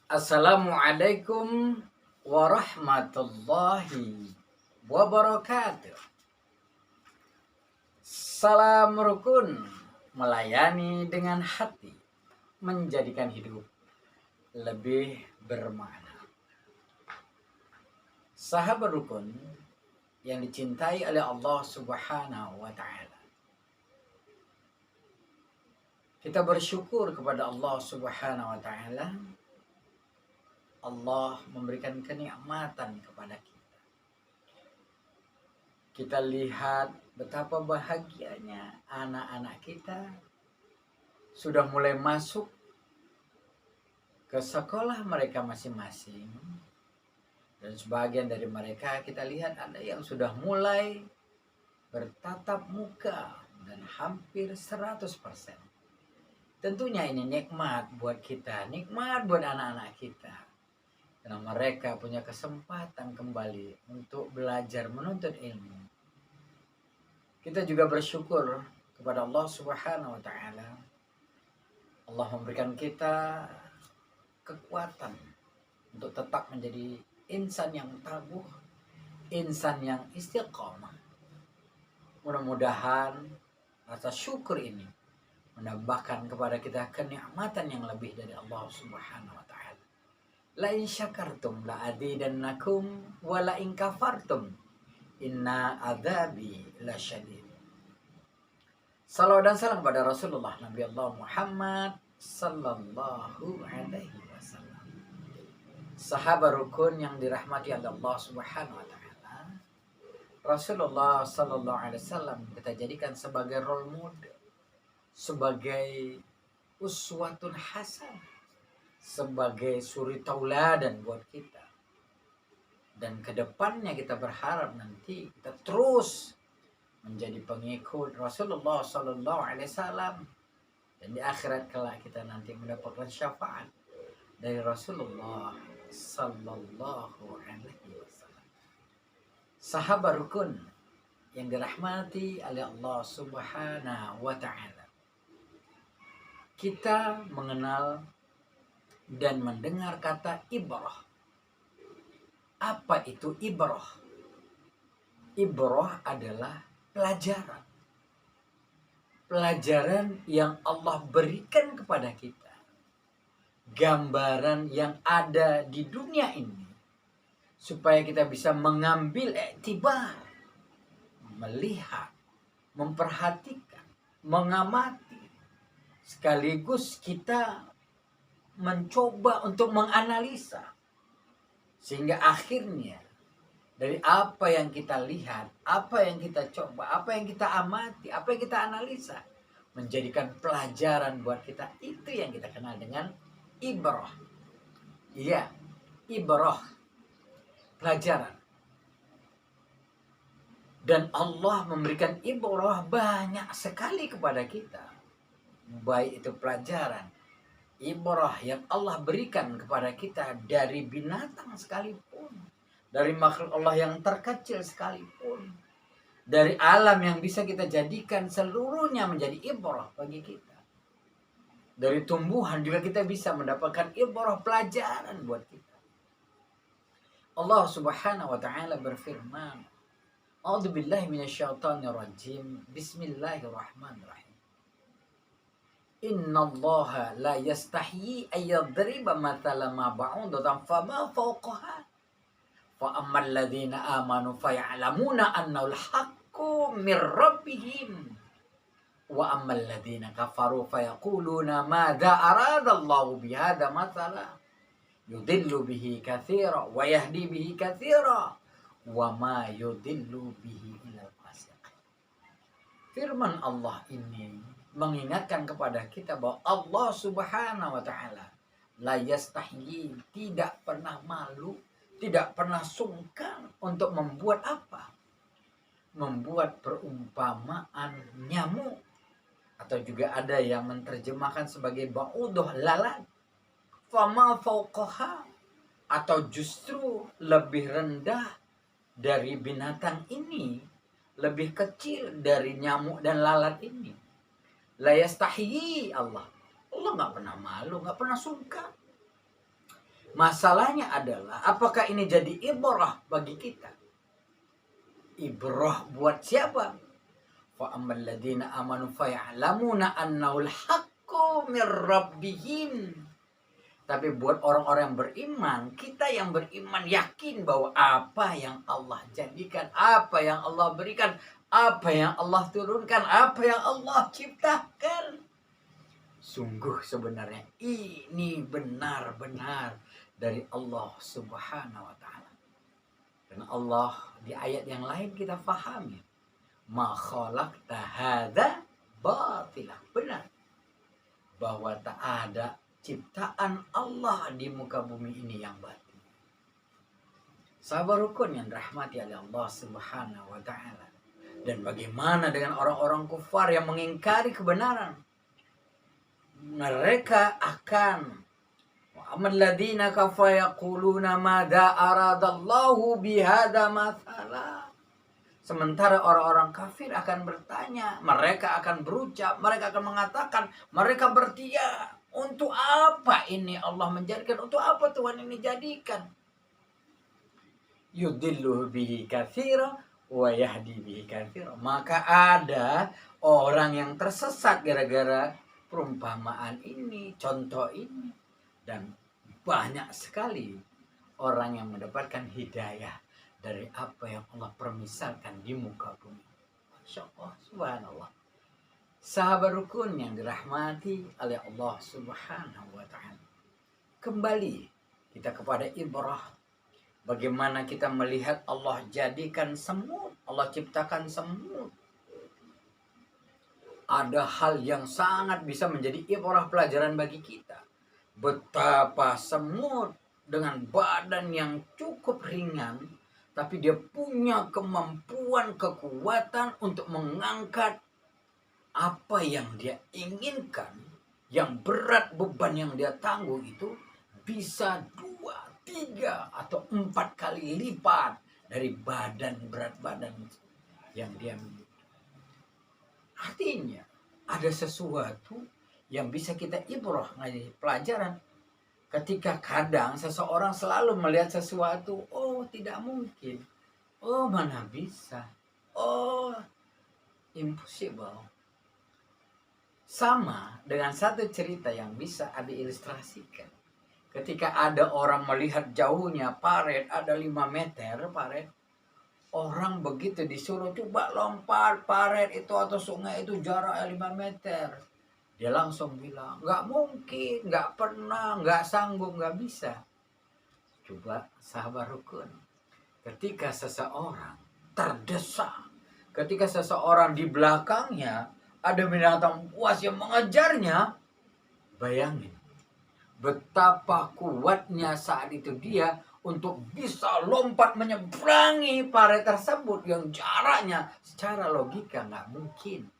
Assalamualaikum warahmatullahi wabarakatuh. Salam rukun, melayani dengan hati, menjadikan hidup lebih bermakna. Sahabat rukun yang dicintai oleh Allah Subhanahu wa Ta'ala, kita bersyukur kepada Allah Subhanahu wa Ta'ala. Allah memberikan kenikmatan kepada kita. Kita lihat betapa bahagianya anak-anak kita sudah mulai masuk ke sekolah mereka masing-masing. Dan sebagian dari mereka kita lihat ada yang sudah mulai bertatap muka dan hampir 100%. Tentunya ini nikmat buat kita, nikmat buat anak-anak kita. Karena mereka punya kesempatan kembali untuk belajar menuntut ilmu. Kita juga bersyukur kepada Allah Subhanahu wa Ta'ala. Allah memberikan kita kekuatan untuk tetap menjadi insan yang tangguh, insan yang istiqamah. Mudah-mudahan rasa syukur ini menambahkan kepada kita kenikmatan yang lebih dari Allah Subhanahu wa Ta'ala. La in syakartum la azidannakum wa la in kafartum inna adzabi lasyadid. Salawat dan salam kepada Rasulullah Nabi Allah Muhammad sallallahu alaihi wasallam. Sahabat rukun yang dirahmati oleh Allah Subhanahu wa Ta'ala, Rasulullah sallallahu alaihi wasallam kita jadikan sebagai role model, sebagai uswatun hasan, sebagai suri tauladan buat kita. Dan kedepannya kita berharap nanti kita terus menjadi pengikut Rasulullah Sallallahu Alaihi Wasallam, dan di akhirat kelak kita nanti mendapatkan syafaat dari Rasulullah Sallallahu Alaihi Wasallam. Sahabat rukun yang dirahmati oleh Allah Subhanahu Wa Taala, kita mengenal dan mendengar kata ibrah. Apa itu ibrah? Ibrah adalah pelajaran. Pelajaran yang Allah berikan kepada kita. Gambaran yang ada di dunia ini. Supaya kita bisa mengambil iktibar. Melihat. Memperhatikan. Mengamati. Sekaligus kita mencoba untuk menganalisa. Sehingga akhirnya dari apa yang kita lihat, apa yang kita coba, apa yang kita amati, apa yang kita analisa, menjadikan pelajaran buat kita. Itu yang kita kenal dengan ibrah. Iya, ibrah, pelajaran. Dan Allah memberikan ibrah banyak sekali kepada kita. Baik itu pelajaran, ibrah yang Allah berikan kepada kita dari binatang sekalipun, dari makhluk Allah yang terkecil sekalipun, dari alam yang bisa kita jadikan seluruhnya menjadi ibrah bagi kita. Dari tumbuhan juga kita bisa mendapatkan ibrah, pelajaran buat kita. Allah Subhanahu wa Ta'ala berfirman, A'udzubillahi minasyaitonirrajim, Bismillahirrahmanirrahim. Innallaha la yastahyi ayyadriba mathalan ma ba'udatan fama fawqaha fa ammal ladzina amanu faya'lamuna annahu al-haqqu mir rabbihim wa ammal ladzina kafaru fayaquluna madza aradallahu bihadza mathala yudillu bihi katsira wa yahdi bihi katsira wa ma yudillu bihi illal fasiqin. Firman Allah ini mengingatkan kepada kita bahwa Allah Subhanahu wa Ta'ala la yastahyi, tidak pernah malu, tidak pernah sungkan untuk membuat apa? Membuat perumpamaan nyamuk, atau juga ada yang menerjemahkan sebagai ba'udah, lalat. Fama fauqaha, atau justru lebih rendah dari binatang ini, lebih kecil dari nyamuk dan lalat ini. La yastahyi Allah. Allah gak pernah malu, gak pernah sungkan. Masalahnya adalah apakah ini jadi ibrah bagi kita? Ibrah buat siapa? Fa ammal ladzina amanu fa ya'lamuna annahu al-haqqu mir rabbihim. Tapi buat orang-orang yang beriman, kita yang beriman yakin bahwa apa yang Allah jadikan, apa yang Allah berikan, apa yang Allah turunkan, apa yang Allah ciptakan, sungguh sebenarnya ini benar-benar dari Allah Subhanahu wa taala. Dan Allah di ayat yang lain kita fahami, ma khalaqta hadza batila. Benar bahwa tak ada ciptaan Allah di muka bumi ini yang batil. Sahabat rukun yang dirahmati oleh Allah Subhanahu wa taala. Dan bagaimana dengan orang-orang kufar yang mengingkari kebenaran? Mereka akan Amalladzina kafa yaquluna madza aradallahu bihadza mathala. Sementara orang-orang kafir akan bertanya, mereka akan berucap, mereka akan mengatakan, mereka bertia, untuk apa ini Allah menjadikan? Untuk apa Tuhan ini jadikan? Yudillu bihi katsira wa yahdi bihi katsira. Maka ada orang yang tersesat gara-gara perumpamaan ini, contoh ini. Dan banyak sekali orang yang mendapatkan hidayah dari apa yang Allah permisalkan di muka bumi. Masya Allah, subhanallah. Sahabat rukun yang dirahmati oleh Allah Subhanahu wa ta'ala. Kembali kita kepada ibrah. Bagaimana kita melihat Allah jadikan semut, Allah ciptakan semut. Ada hal yang sangat bisa menjadi ibrah pelajaran bagi kita. Betapa semut dengan badan yang cukup ringan, tapi dia punya kemampuan, kekuatan untuk mengangkat apa yang dia inginkan. Yang berat beban yang dia tanggung itu bisa 2, 3, atau 4 kali lipat dari berat badan yang dia miliki. Artinya ada sesuatu yang bisa kita ibrah ngaji pelajaran. Ketika kadang seseorang selalu melihat sesuatu, oh tidak mungkin, oh mana bisa, oh impossible. Sama dengan satu cerita yang bisa diilustrasikan. Ketika ada orang melihat jauhnya paret ada 5 meter paret, orang begitu disuruh coba lompat paret itu atau sungai itu jaraknya 5 meter. Dia langsung bilang, nggak mungkin, nggak pernah, nggak sanggup, nggak bisa. Coba sahabat rukun. Ketika seseorang terdesak, ketika seseorang di belakangnya ada binatang buas yang mengejarnya, bayangin betapa kuatnya saat itu dia untuk bisa lompat menyeberangi paret tersebut yang jaraknya secara logika nggak mungkin.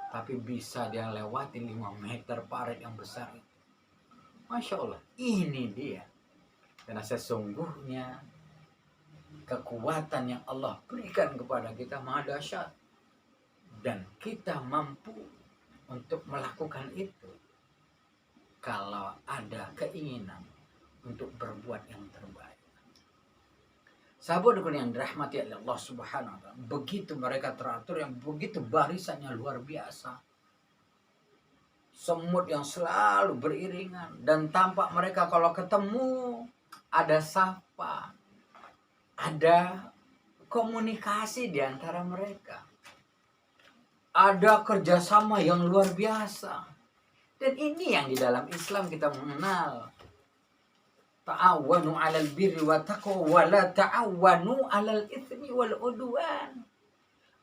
Tapi bisa dia lewati 5 meter paret yang besar itu. Masya Allah, ini dia. Karena sesungguhnya kekuatan yang Allah berikan kepada kita maha dahsyat. Dan kita mampu untuk melakukan itu. Kalau ada keinginan untuk berbuat yang terbaik. Sahabat yang dirahmati oleh Allah Subhanahu wa ta'ala, begitu mereka teratur yang begitu barisannya luar biasa. Semut yang selalu beriringan dan tampak mereka kalau ketemu ada sapa, ada komunikasi di antara mereka. Ada kerjasama yang luar biasa. Dan ini yang di dalam Islam kita mengenal. Ta'awanu 'alal birri wa taqwa wa la ta'awanu 'alal itsmi wal 'udwan.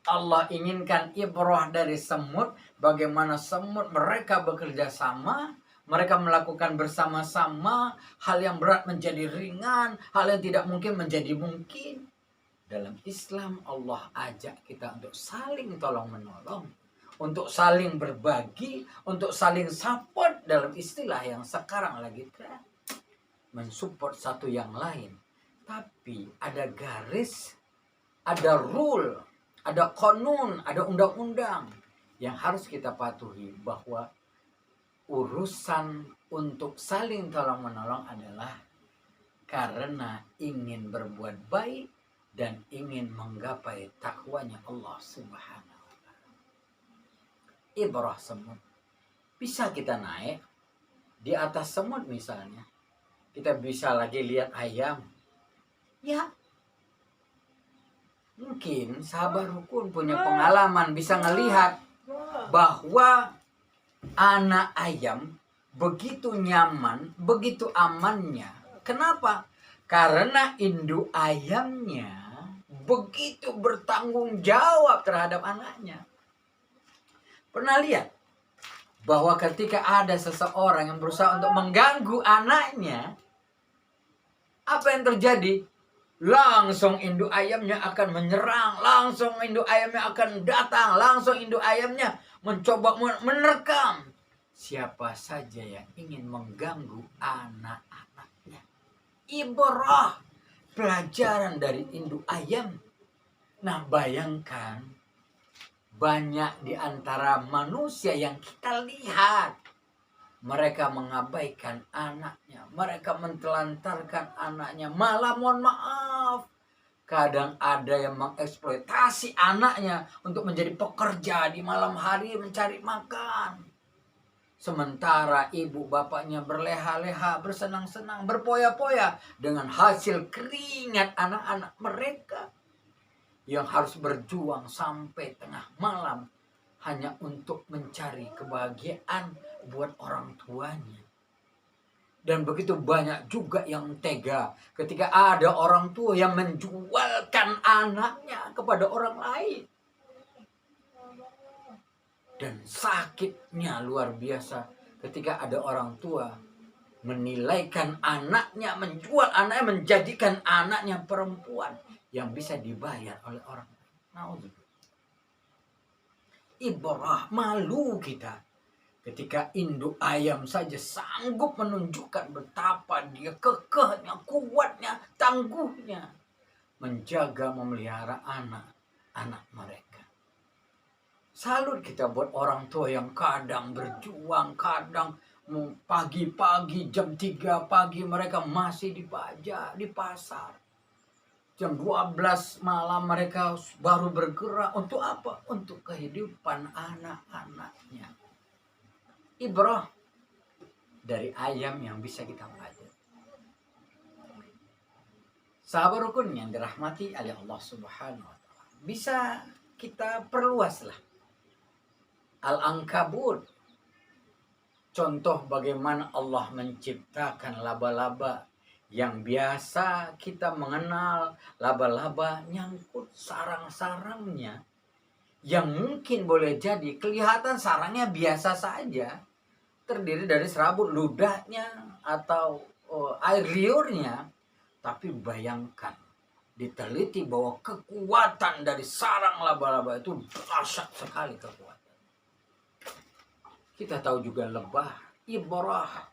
Allah inginkan ibrah dari semut, bagaimana semut mereka bekerja sama, mereka melakukan bersama-sama, hal yang berat menjadi ringan, hal yang tidak mungkin menjadi mungkin. Dalam Islam Allah ajak kita untuk saling tolong-menolong, untuk saling berbagi, untuk saling support dalam istilah yang sekarang lagi tren. Mensupport satu yang lain. Tapi ada garis, ada rule, ada konun, ada undang-undang yang harus kita patuhi, bahwa urusan untuk saling tolong-menolong adalah karena ingin berbuat baik dan ingin menggapai takwanya Allah Subhanahu wa Ta'ala. Ibrah semut. Bisa kita naik di atas semut misalnya. Kita bisa lagi lihat ayam. Ya, mungkin sahabat rukun punya pengalaman bisa ngelihat bahwa anak ayam begitu nyaman, begitu amannya. Kenapa? Karena induk ayamnya begitu bertanggung jawab terhadap anaknya. Pernah lihat bahwa ketika ada seseorang yang berusaha untuk mengganggu anaknya, apa yang terjadi? Langsung induk ayamnya akan menyerang, langsung induk ayamnya akan datang, langsung induk ayamnya mencoba menerkam siapa saja yang ingin mengganggu anak-anaknya. Ibrah, pelajaran dari induk ayam. Nah, bayangkan banyak di antara manusia yang kita lihat, mereka mengabaikan anaknya, mereka mentelantarkan anaknya, malah mohon maaf, kadang ada yang mengeksploitasi anaknya untuk menjadi pekerja di malam hari mencari makan. Sementara ibu bapaknya berleha-leha, bersenang-senang, berpoya-poya dengan hasil keringat anak-anak mereka yang harus berjuang sampai tengah malam hanya untuk mencari kebahagiaan buat orang tuanya. Dan begitu banyak juga yang tega ketika ada orang tua yang menjualkan anaknya kepada orang lain. Dan sakitnya luar biasa ketika ada orang tua menilaikan anaknya, menjual anaknya, menjadikan anaknya perempuan yang bisa dibayar oleh orang lain. Ibrah, malu kita ketika induk ayam saja sanggup menunjukkan betapa dia kekehnya, kuatnya, tangguhnya menjaga, memelihara anak-anak mereka. Salut kita buat orang tua yang kadang berjuang, kadang pagi-pagi jam 3 pagi mereka masih di pasar. Jam 12 malam mereka baru bergerak. Untuk apa? Untuk kehidupan anak-anaknya. Ibrah dari ayam yang bisa kita pelajari. Sahabat rukun yang dirahmati oleh Allah Subhanahu wa Ta'ala, bisa kita perluaslah. Al-Ankabut, contoh bagaimana Allah menciptakan laba-laba yang biasa kita mengenal laba-laba nyangkut sarang-sarangnya, yang mungkin boleh jadi kelihatan sarangnya biasa saja, terdiri dari serabut ludahnya atau air liurnya. Tapi bayangkan, diteliti bahwa kekuatan dari sarang laba-laba itu dahsyat sekali kekuatan. Kita tahu juga lebah, ibrah,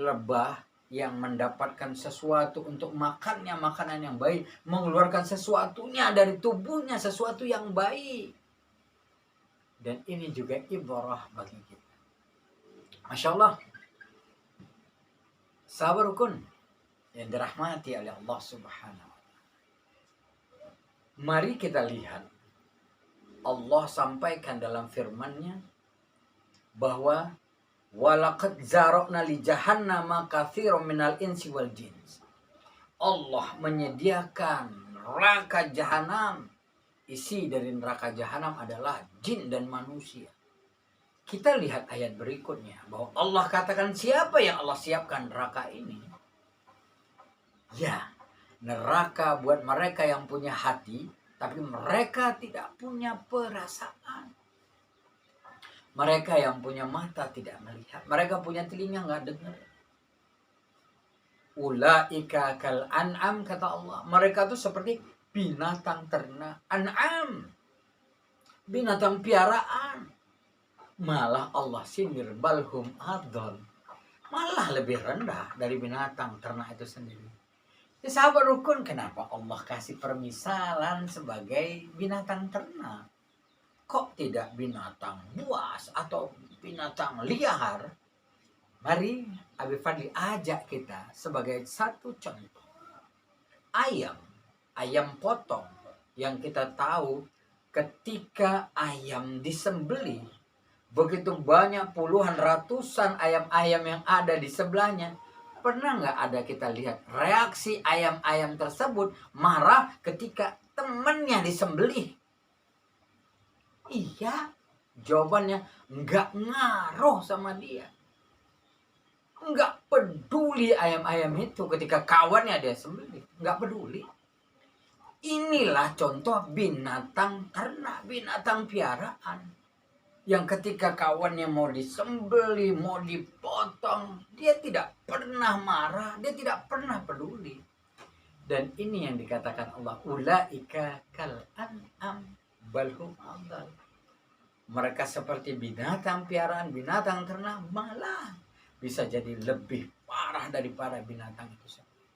lebah yang mendapatkan sesuatu untuk makannya, makanan yang baik, mengeluarkan sesuatunya dari tubuhnya, sesuatu yang baik. Dan ini juga ibrah bagi kita. Masya Allah. Sahabat rukun yang dirahmati oleh Allah Subhanahu wa Ta'ala, mari kita lihat Allah sampaikan dalam firman-Nya bahwa walaqad zara'na li jahannama katsiran minal insi wal jins. Allah menyediakan neraka jahanam. Isi dari neraka jahanam adalah jin dan manusia. Kita lihat ayat berikutnya bahwa Allah katakan siapa yang Allah siapkan neraka ini? Ya, neraka buat mereka yang punya hati, tapi mereka tidak punya perasaan. Mereka yang punya mata tidak melihat, mereka punya telinga nggak dengar. Ulaika kal an'am, kata Allah. Mereka itu seperti binatang ternak, an'am, binatang piaraan. Malah Allah sindir, balhum adol, malah lebih rendah dari binatang ternak itu sendiri. Ya, sahabat rukun, kenapa Allah kasih permisalan sebagai binatang ternak? Kok tidak binatang buas atau binatang liar? Mari Abi Fadli ajak kita sebagai satu contoh. ayam potong, yang kita tahu ketika ayam disembelih, begitu banyak puluhan ratusan ayam-ayam yang ada di sebelahnya. Pernah nggak ada kita lihat reaksi ayam-ayam tersebut marah ketika temannya disembelih? Iya, jawabannya nggak ngaruh sama dia. Nggak peduli ayam-ayam itu ketika kawannya dia sembelih. Nggak peduli. Inilah contoh binatang ternak, binatang piaraan. Yang ketika kawannya mau disembelih, mau dipotong, dia tidak pernah marah, dia tidak pernah peduli. Dan ini yang dikatakan Allah, ulaika kal an'am balhum adall. Mereka seperti binatang piaraan, binatang ternak, malah bisa jadi lebih parah daripada binatang itu sendiri.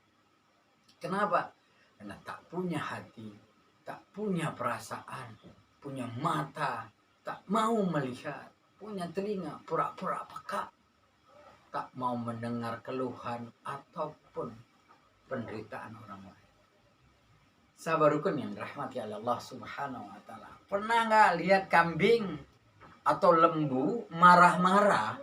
Kenapa? Karena tak punya hati, tak punya perasaan, punya mata, tak mau melihat, punya telinga, pura-pura peka, tak mau mendengar keluhan ataupun penderitaan orang lain. Sahabat rukun yang dirahmati oleh Allah Subhanahu wa Ta'ala, pernah nggak lihat kambing atau lembu marah-marah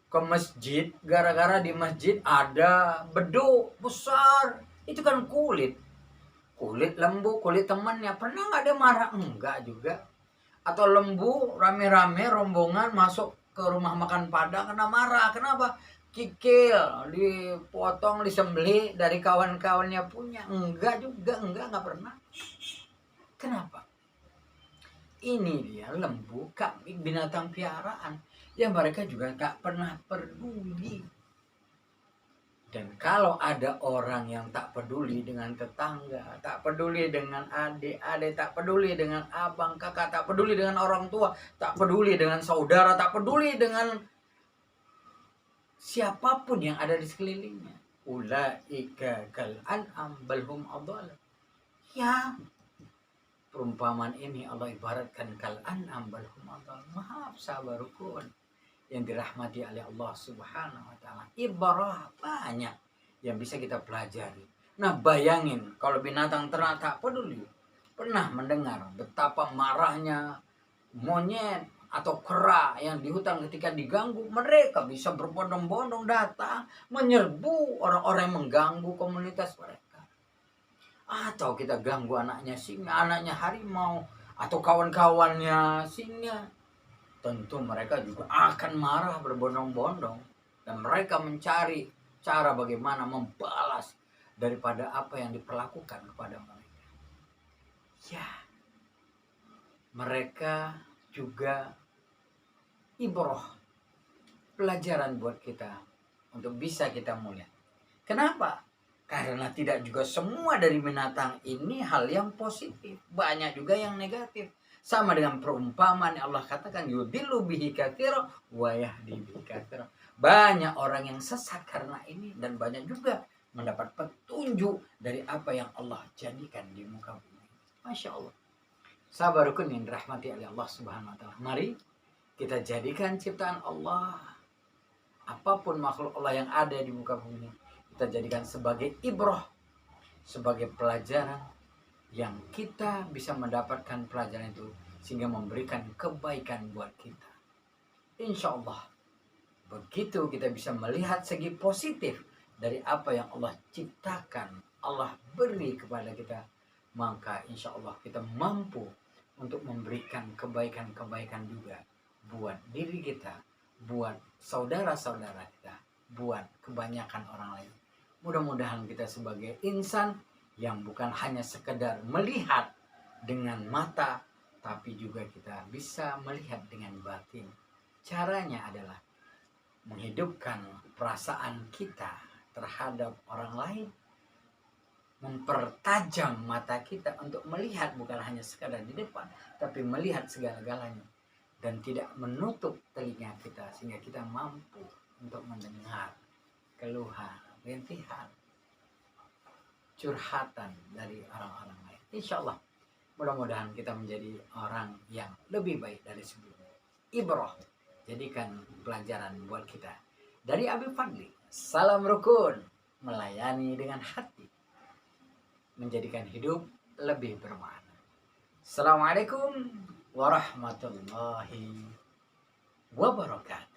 ke masjid gara-gara di masjid ada beduk besar? Itu kan kulit lembu, kulit temannya. Pernah nggak dia marah? Enggak juga. Atau lembu rame-rame rombongan masuk ke rumah makan Padang kena marah. Kenapa? Kikil dipotong, disembelih dari kawan-kawannya punya. Enggak juga, enggak pernah. Kenapa? Ini dia lembu, kambing, binatang piaraan yang mereka juga tak pernah peduli. Dan kalau ada orang yang tak peduli dengan tetangga, tak peduli dengan adik, tak peduli dengan abang, kakak, tak peduli dengan orang tua, tak peduli dengan saudara, tak peduli dengan siapapun yang ada di sekelilingnya. Ulaika kal an'am balhum adall. Ya, perumpamaan ini Allah ibaratkan kal an'am balhum adall. Maaf sahabat rukun yang dirahmati oleh Allah Subhanahu wa Ta'ala, ibarat banyak yang bisa kita pelajari. Nah, bayangin kalau binatang ternak tak peduli. Pernah mendengar betapa marahnya monyet atau kera yang di hutan ketika diganggu? Mereka bisa berbondong-bondong datang menyerbu orang-orang yang mengganggu komunitas mereka. Atau kita ganggu anaknya singa, anaknya harimau, atau kawan-kawannya singa, tentu mereka juga akan marah berbondong-bondong. Dan mereka mencari cara bagaimana membalas daripada apa yang diperlakukan kepada mereka. Ya, mereka juga ibrah, pelajaran buat kita untuk bisa kita mulia. Kenapa? Karena tidak juga semua dari binatang ini hal yang positif, banyak juga yang negatif. Sama dengan perumpamaan yang Allah katakan, yudillu bihi katsira wa yahdi bihi katsira. Banyak orang yang sesat karena ini, dan banyak juga mendapat petunjuk dari apa yang Allah jadikan di muka bumi. Masya Allah. Sahabat rukun yang dirahmati oleh Allah Subhanahu wa Ta'ala, mari kita jadikan ciptaan Allah, apapun makhluk Allah yang ada di muka bumi, kita jadikan sebagai ibrah, sebagai pelajaran yang kita bisa mendapatkan pelajaran itu sehingga memberikan kebaikan buat kita. Insya Allah begitu kita bisa melihat segi positif dari apa yang Allah ciptakan, Allah beri kepada kita, maka insya Allah kita mampu untuk memberikan kebaikan-kebaikan juga buat diri kita, buat saudara-saudara kita, buat kebanyakan orang lain. Mudah-mudahan kita sebagai insan yang bukan hanya sekedar melihat dengan mata, tapi juga kita bisa melihat dengan batin. Caranya adalah menghidupkan perasaan kita terhadap orang lain, mempertajam mata kita untuk melihat bukan hanya sekadar di depan, tapi melihat segala-galanya, dan tidak menutup telinga kita sehingga kita mampu untuk mendengar keluhan, rintihan, curhatan dari orang-orang lain. Insya Allah mudah-mudahan kita menjadi orang yang lebih baik dari sebelumnya. Ibrah, jadikan pelajaran buat kita. Dari Abi Fadli, salam rukun, melayani dengan hati. menjadikan hidup lebih bermakna. Assalamualaikum warahmatullahi wabarakatuh.